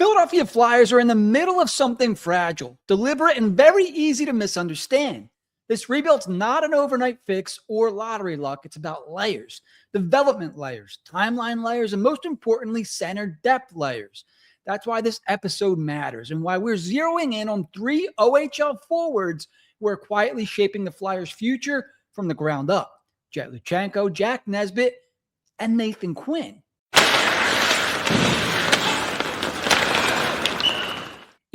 Philadelphia Flyers are in the middle of something fragile, deliberate, and very easy to misunderstand. This rebuild's not an overnight fix or lottery luck. It's about layers, development layers, timeline layers, and most importantly, center depth layers. That's why this episode matters and why we're zeroing in on 3 OHL forwards who are quietly shaping the Flyers' future from the ground up. Jett Luchanko, Jack Nesbitt, and Nathan Quinn.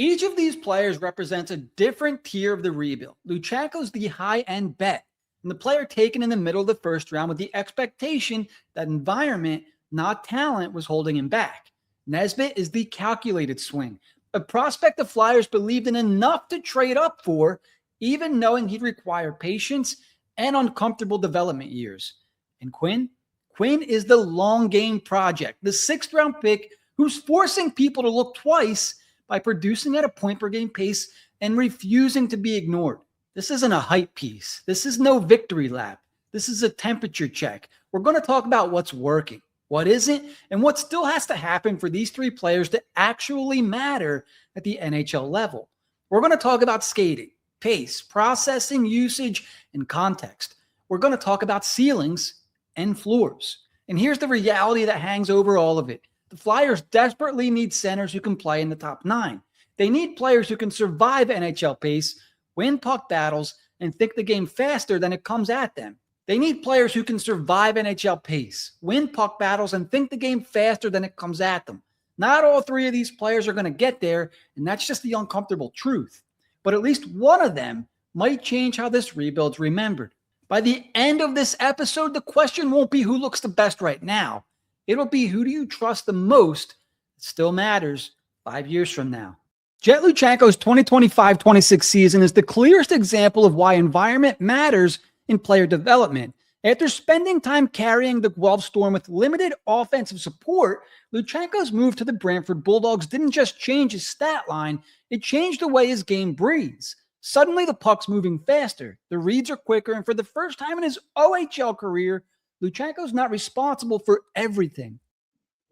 Each of these players represents a different tier of the rebuild. Luchanko's the high-end bet, and the player taken in the middle of the first round with the expectation that environment, not talent, was holding him back. Nesbitt is the calculated swing, a prospect the Flyers believed in enough to trade up for, even knowing he'd require patience and uncomfortable development years. And Quinn? Quinn is the long game project, the 6th-round pick who's forcing people to look twice by producing at a point-per-game pace and refusing to be ignored. This isn't a hype piece. This is no victory lap. This is a temperature check. We're going to talk about what's working, what isn't, and what still has to happen for these 3 players to actually matter at the NHL level. We're going to talk about skating, pace, processing, usage, and context. We're going to talk about ceilings and floors. And here's the reality that hangs over all of it. The Flyers desperately need centers who can play in the top 9. They need players who can survive NHL pace, win puck battles, and think the game faster than it comes at them. They need players who can survive NHL pace, win puck battles, and think the game faster than it comes at them. Not all 3 of these players are going to get there, and that's just the uncomfortable truth. But at least one of them might change how this rebuild's remembered. By the end of this episode, the question won't be who looks the best right now. It'll be who do you trust the most. It still matters 5 years from now. Jett Luchanko's 2025-26 season is the clearest example of why environment matters in player development. After spending time carrying the Guelph Storm with limited offensive support, Luchanko's move to the Brantford Bulldogs didn't just change his stat line, it changed the way his game breathes. Suddenly the puck's moving faster, the reads are quicker, and for the first time in his OHL career, Luchanko's not responsible for everything.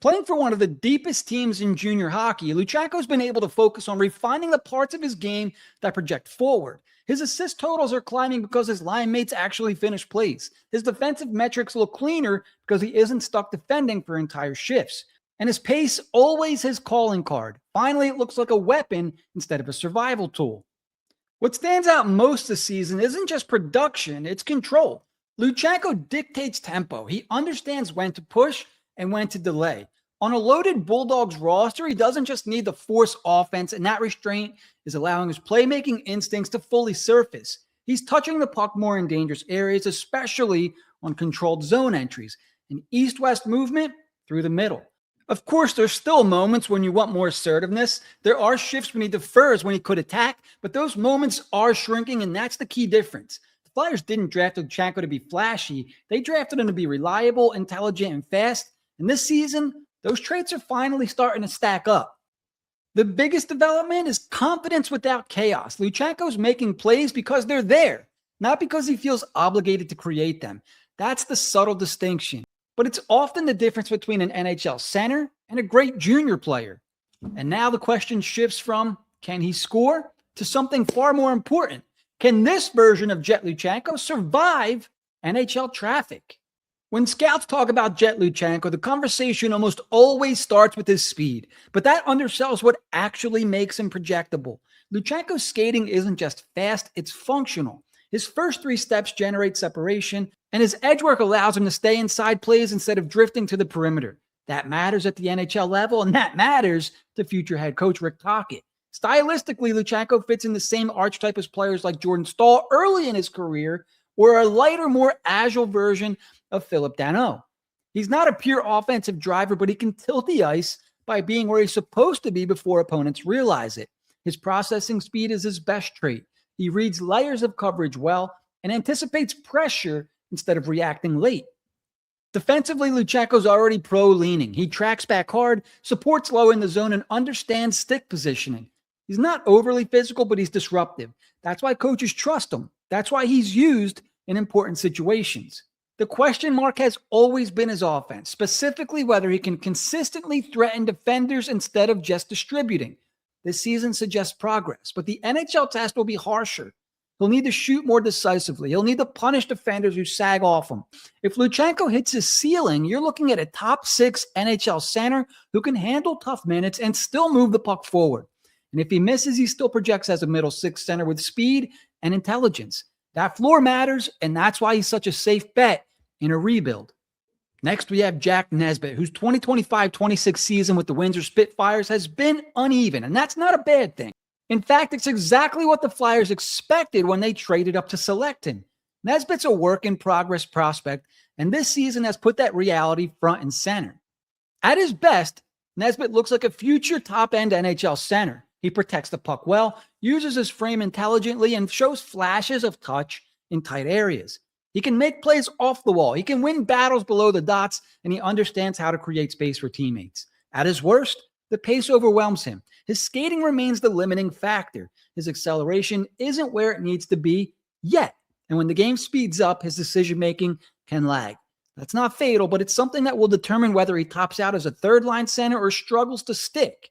Playing for one of the deepest teams in junior hockey, Luchanko's been able to focus on refining the parts of his game that project forward. His assist totals are climbing because his line mates actually finish plays. His defensive metrics look cleaner because he isn't stuck defending for entire shifts. And his pace, always his calling card. Finally, it looks like a weapon instead of a survival tool. What stands out most this season isn't just production, it's control. Luchanko dictates tempo. He understands when to push and when to delay. On a loaded Bulldogs roster, he doesn't just need to force offense, and that restraint is allowing his playmaking instincts to fully surface. He's touching the puck more in dangerous areas, especially on controlled zone entries, and east-west movement through the middle. Of course, there's still moments when you want more assertiveness. There are shifts when he defers when he could attack, but those moments are shrinking, and that's the key difference. Flyers didn't draft Luchanko to be flashy. They drafted him to be reliable, intelligent, and fast. And this season, those traits are finally starting to stack up. The biggest development is confidence without chaos. Luchanko's making plays because they're there, not because he feels obligated to create them. That's the subtle distinction. But it's often the difference between an NHL center and a great junior player. And now the question shifts from, can he score, to something far more important. Can this version of Jett Luchanko survive NHL traffic? When scouts talk about Jett Luchanko, the conversation almost always starts with his speed, but that undersells what actually makes him projectable. Luchanko's skating isn't just fast, it's functional. His first 3 steps generate separation, and his edge work allows him to stay inside plays instead of drifting to the perimeter. That matters at the NHL level, and that matters to future head coach Rick Tocchet. Stylistically, Luchanko fits in the same archetype as players like Jordan Staal early in his career, or a lighter, more agile version of Philip Danault. He's not a pure offensive driver, but he can tilt the ice by being where he's supposed to be before opponents realize it. His processing speed is his best trait. He reads layers of coverage well and anticipates pressure instead of reacting late. Defensively, Luchanko's already pro-leaning. He tracks back hard, supports low in the zone, and understands stick positioning. He's not overly physical, but he's disruptive. That's why coaches trust him. That's why he's used in important situations. The question mark has always been his offense, specifically whether he can consistently threaten defenders instead of just distributing. This season suggests progress, but the NHL test will be harsher. He'll need to shoot more decisively. He'll need to punish defenders who sag off him. If Luchenko hits his ceiling, you're looking at a top 6 NHL center who can handle tough minutes and still move the puck forward. And if he misses, he still projects as a middle 6 center with speed and intelligence. That floor matters, and that's why he's such a safe bet in a rebuild. Next, we have Jack Nesbitt, whose 2025-26 season with the Windsor Spitfires has been uneven, and that's not a bad thing. In fact, it's exactly what the Flyers expected when they traded up to select him. Nesbitt's a work-in-progress prospect, and this season has put that reality front and center. At his best, Nesbitt looks like a future top-end NHL center. He protects the puck well, uses his frame intelligently, and shows flashes of touch in tight areas. He can make plays off the wall. He can win battles below the dots, and he understands how to create space for teammates. At his worst, the pace overwhelms him. His skating remains the limiting factor. His acceleration isn't where it needs to be yet. And when the game speeds up, his decision-making can lag. That's not fatal, but it's something that will determine whether he tops out as a third-line center or struggles to stick.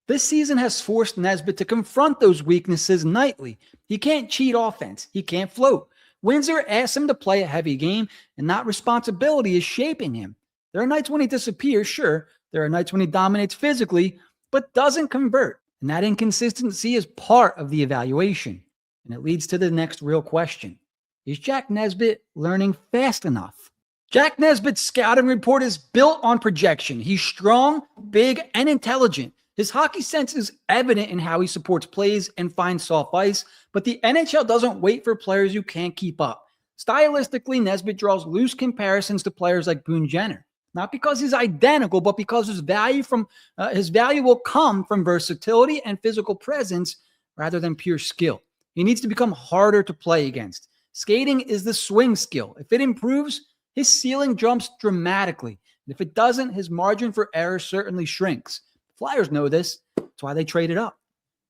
This season has forced Nesbitt to confront those weaknesses nightly. He can't cheat offense. He can't float. Windsor asks him to play a heavy game, and that responsibility is shaping him. There are nights when he disappears, sure. There are nights when he dominates physically, but doesn't convert. And that inconsistency is part of the evaluation. And it leads to the next real question. Is Jack Nesbitt learning fast enough? Jack Nesbitt's scouting report is built on projection. He's strong, big, and intelligent. His hockey sense is evident in how he supports plays and finds soft ice, but the NHL doesn't wait for players who can't keep up. Stylistically, Nesbitt draws loose comparisons to players like Boone Jenner. Not because he's identical, but because his value will come from versatility and physical presence rather than pure skill. He needs to become harder to play against. Skating is the swing skill. If it improves, his ceiling jumps dramatically. And if it doesn't, his margin for error certainly shrinks. Flyers know this. That's why they traded up.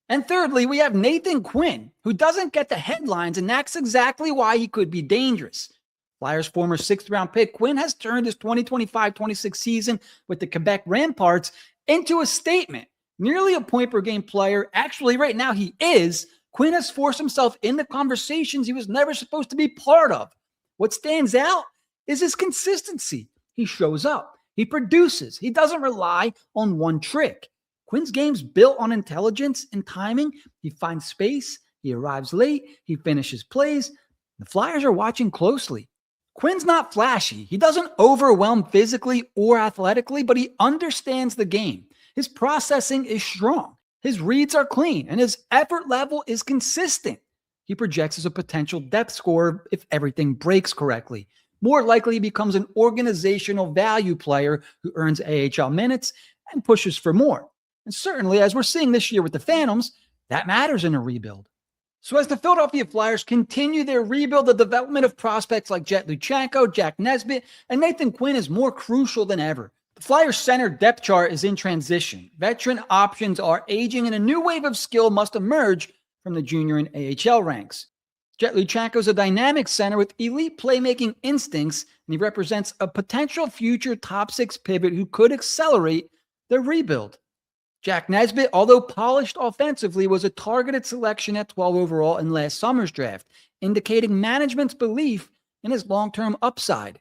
And thirdly, we have Nathan Quinn, who doesn't get the headlines, and that's exactly why he could be dangerous. Flyers' former 6th-round pick, Quinn has turned his 2025-26 season with the Quebec Remparts into a statement. Nearly a point-per-game player. Actually, right now he is. Quinn has forced himself into conversations he was never supposed to be part of. What stands out is his consistency. He shows up. He produces. He doesn't rely on one trick. Quinn's game's built on intelligence and timing. He finds space. He arrives late. He finishes plays. The Flyers are watching closely. Quinn's not flashy. He doesn't overwhelm physically or athletically, but he understands the game. His processing is strong. His reads are clean, and his effort level is consistent. He projects as a potential depth scorer if everything breaks correctly. More likely, he becomes an organizational value player who earns AHL minutes and pushes for more. And certainly, as we're seeing this year with the Phantoms, that matters in a rebuild. So as the Philadelphia Flyers continue their rebuild, the development of prospects like Jett Luchanko, Jack Nesbitt, and Nathan Quinn is more crucial than ever. The Flyers' center depth chart is in transition. Veteran options are aging, and a new wave of skill must emerge from the junior and AHL ranks. Jett Luchanko is a dynamic center with elite playmaking instincts, and he represents a potential future top 6 pivot who could accelerate their rebuild. Jack Nesbitt, although polished offensively, was a targeted selection at 12 overall in last summer's draft, indicating management's belief in his long-term upside.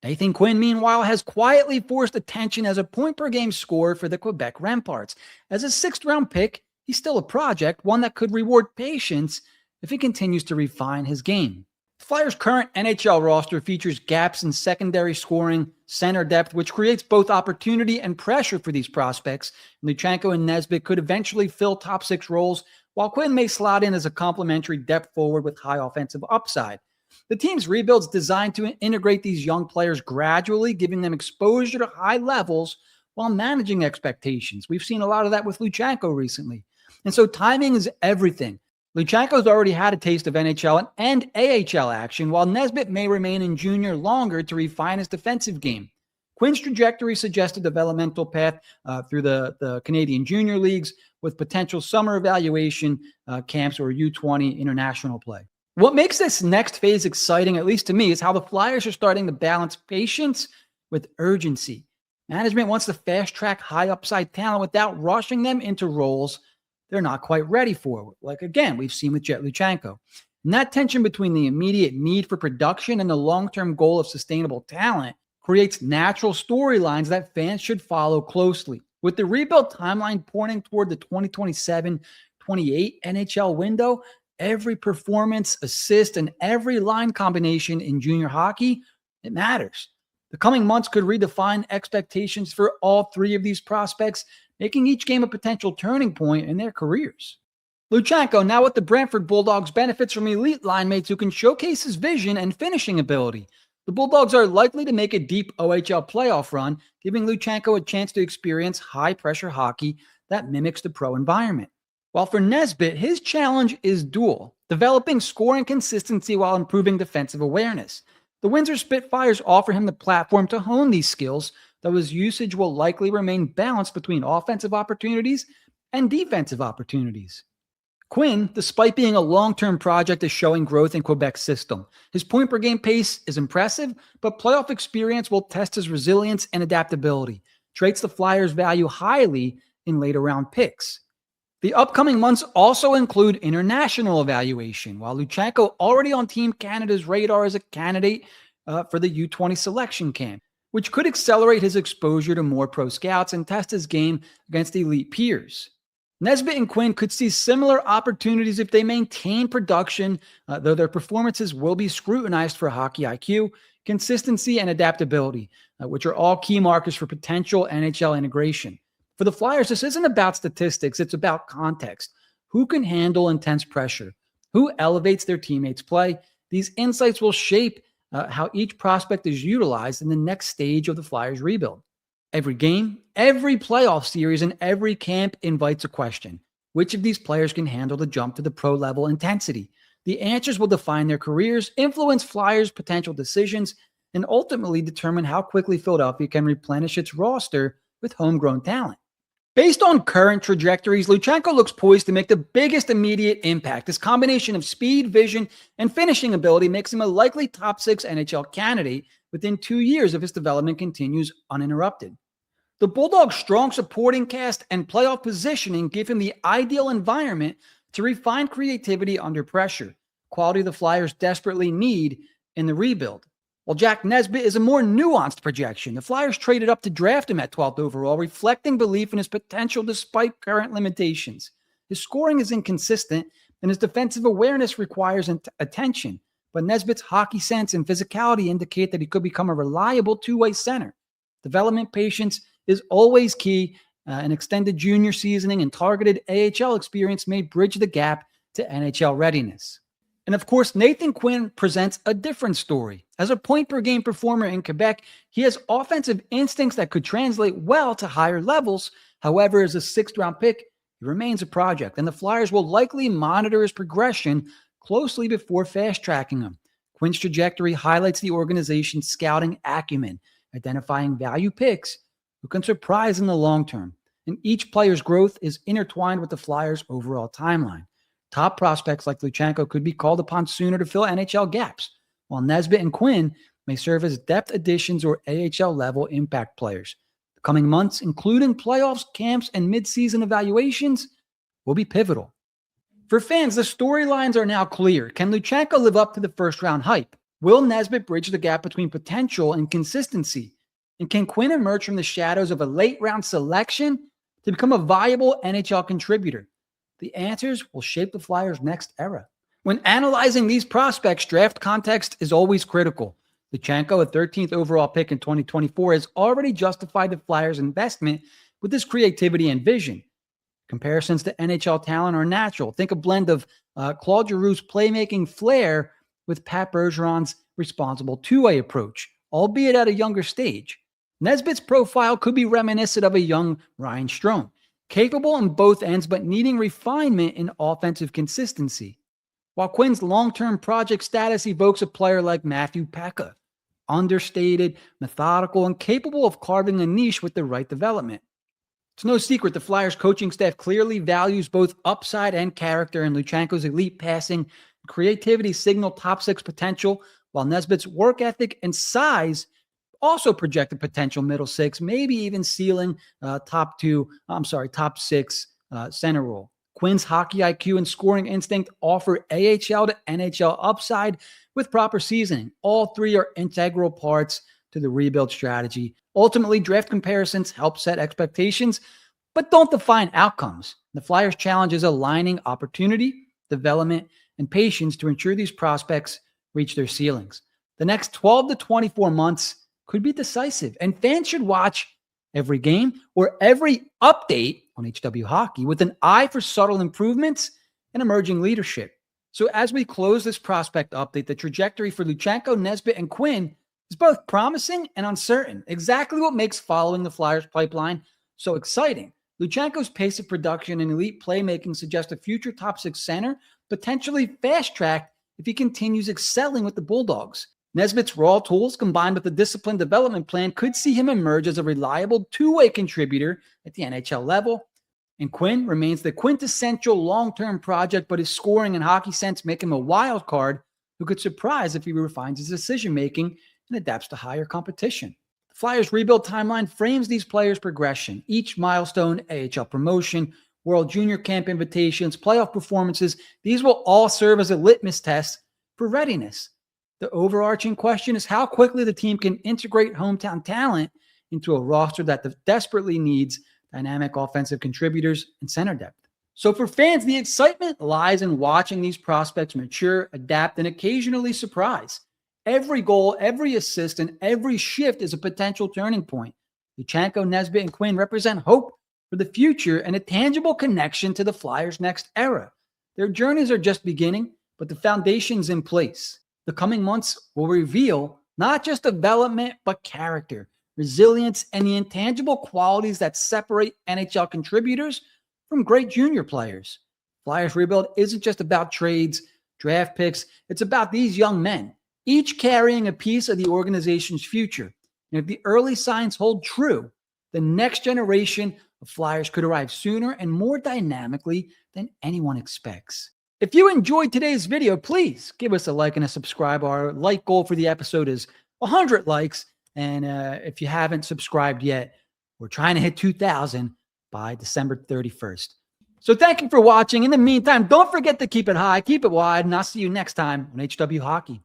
Nathan Quinn, meanwhile, has quietly forced attention as a point-per-game scorer for the Quebec Remparts. As a 6th-round pick, he's still a project, one that could reward patience if he continues to refine his game. The Flyers' current NHL roster features gaps in secondary scoring, center depth, which creates both opportunity and pressure for these prospects. Luchenko and Nesbitt could eventually fill top 6 roles, while Quinn may slot in as a complementary depth forward with high offensive upside. The team's rebuild is designed to integrate these young players gradually, giving them exposure to high levels while managing expectations. We've seen a lot of that with Luchenko recently. And so timing is everything. Luchenko's already had a taste of NHL and AHL action, while Nesbitt may remain in junior longer to refine his defensive game. Quinn's trajectory suggests a developmental path through the Canadian junior leagues with potential summer evaluation camps or U20 international play. What makes this next phase exciting, at least to me, is how the Flyers are starting to balance patience with urgency. Management wants to fast track high upside talent without rushing them into roles they're not quite ready for. Like, again, we've seen with Jett Luchanko. And that tension between the immediate need for production and the long term goal of sustainable talent creates natural storylines that fans should follow closely. With the rebuild timeline pointing toward the 2027-28 NHL window, every performance, assist, and every line combination in junior hockey, it matters. The coming months could redefine expectations for all three of these prospects, making each game a potential turning point in their careers. Luchenko, now with the Brantford Bulldogs, benefits from elite line mates who can showcase his vision and finishing ability. The Bulldogs are likely to make a deep OHL playoff run, giving Luchenko a chance to experience high-pressure hockey that mimics the pro environment. While for Nesbitt, his challenge is dual, developing scoring consistency while improving defensive awareness. The Windsor Spitfires offer him the platform to hone these skills, though his usage will likely remain balanced between offensive opportunities and defensive opportunities. Quinn, despite being a long-term project, is showing growth in Quebec's system. His point-per-game pace is impressive, but playoff experience will test his resilience and adaptability, traits the Flyers value highly in later-round picks. The upcoming months also include international evaluation, while Luchanko already on Team Canada's radar as a candidate for the U20 selection camp, which could accelerate his exposure to more pro scouts and test his game against elite peers. Nesbitt and Quinn could see similar opportunities if they maintain production, though their performances will be scrutinized for hockey IQ, consistency, and adaptability, which are all key markers for potential NHL integration. For the Flyers, this isn't about statistics, it's about context. Who can handle intense pressure? Who elevates their teammates' play? These insights will shape how each prospect is utilized in the next stage of the Flyers' rebuild. Every game, every playoff series, and every camp invites a question. Which of these players can handle the jump to the pro-level intensity? The answers will define their careers, influence Flyers' potential decisions, and ultimately determine how quickly Philadelphia can replenish its roster with homegrown talent. Based on current trajectories, Luchenko looks poised to make the biggest immediate impact. This combination of speed, vision, and finishing ability makes him a likely top 6 NHL candidate within 2 years if his development continues uninterrupted. The Bulldogs' strong supporting cast and playoff positioning give him the ideal environment to refine creativity under pressure, quality the Flyers desperately need in the rebuild. While Jack Nesbitt is a more nuanced projection, the Flyers traded up to draft him at 12th overall, reflecting belief in his potential despite current limitations. His scoring is inconsistent, and his defensive awareness requires attention, but Nesbitt's hockey sense and physicality indicate that he could become a reliable two-way center. Development patience is always key. An extended junior seasoning and targeted AHL experience may bridge the gap to NHL readiness. And of course, Nathan Quinn presents a different story. As a point-per-game performer in Quebec, he has offensive instincts that could translate well to higher levels. However, as a 6th-round pick, he remains a project, and the Flyers will likely monitor his progression closely before fast-tracking him. Quinn's trajectory highlights the organization's scouting acumen, identifying value picks who can surprise in the long term. And each player's growth is intertwined with the Flyers' overall timeline. Top prospects like Luchanko could be called upon sooner to fill NHL gaps, while Nesbitt and Quinn may serve as depth additions or AHL-level impact players. The coming months, including playoffs, camps, and midseason evaluations, will be pivotal. For fans, the storylines are now clear. Can Luchanko live up to the first-round hype? Will Nesbitt bridge the gap between potential and consistency? And can Quinn emerge from the shadows of a late-round selection to become a viable NHL contributor? The answers will shape the Flyers' next era. When analyzing these prospects, draft context is always critical. Luchanko, a 13th overall pick in 2024, has already justified the Flyers' investment with his creativity and vision. Comparisons to NHL talent are natural. Think a blend of Claude Giroux's playmaking flair with Pat Bergeron's responsible two-way approach, albeit at a younger stage. Nesbitt's profile could be reminiscent of a young Ryan Strome, capable on both ends but needing refinement in offensive consistency. While Quinn's long-term project status evokes a player like Matthew Pekka, understated, methodical, and capable of carving a niche with the right development. It's no secret the Flyers coaching staff clearly values both upside and character, and Luchanko's elite passing Creativity signal top six potential, while Nesbitt's work ethic and size also projected potential middle six, maybe even ceiling top six center role. Quinn's hockey IQ and scoring instinct offer AHL to NHL upside with proper seasoning. All three are integral parts to the rebuild strategy. Ultimately, draft comparisons help set expectations, but don't define outcomes. The Flyers' challenge is aligning opportunity, development, and patience to ensure these prospects reach their ceilings. The next 12 to 24 months could be decisive, and fans should watch every game or every update on HW Hockey with an eye for subtle improvements and emerging leadership. So as we close this prospect update, the trajectory for Luchanko, Nesbitt, and Quinn is both promising and uncertain. Exactly what makes following the Flyers pipeline so exciting. Luchanko's pace of production and elite playmaking suggest a future top six center, potentially fast-tracked if he continues excelling with the Bulldogs. Nesbitt's raw tools combined with a disciplined development plan could see him emerge as a reliable two-way contributor at the NHL level. And Quinn remains the quintessential long-term project, but his scoring and hockey sense make him a wild card who could surprise if he refines his decision-making and adapts to higher competition. The Flyers' rebuild timeline frames these players' progression. Each milestone, AHL promotion, World Junior Camp invitations, playoff performances, these will all serve as a litmus test for readiness. The overarching question is how quickly the team can integrate hometown talent into a roster that desperately needs dynamic offensive contributors and center depth. So for fans, the excitement lies in watching these prospects mature, adapt, and occasionally surprise. Every goal, every assist, and every shift is a potential turning point. Luchanko, Nesbitt, and Quinn represent hope for the future and a tangible connection to the Flyers' next era. Their journeys are just beginning, but the foundation's in place. The coming months will reveal not just development, but character, resilience, and the intangible qualities that separate NHL contributors from great junior players. Flyers rebuild isn't just about trades, draft picks. It's about these young men, each carrying a piece of the organization's future. And if the early signs hold true, the next generation of Flyers could arrive sooner and more dynamically than anyone expects. If you enjoyed today's video, please give us a like and a subscribe. Our like goal for the episode is 100 likes. And if you haven't subscribed yet, we're trying to hit 2,000 by December 31st. So thank you for watching. In the meantime, don't forget to keep it high, keep it wide, and I'll see you next time on HW Hockey.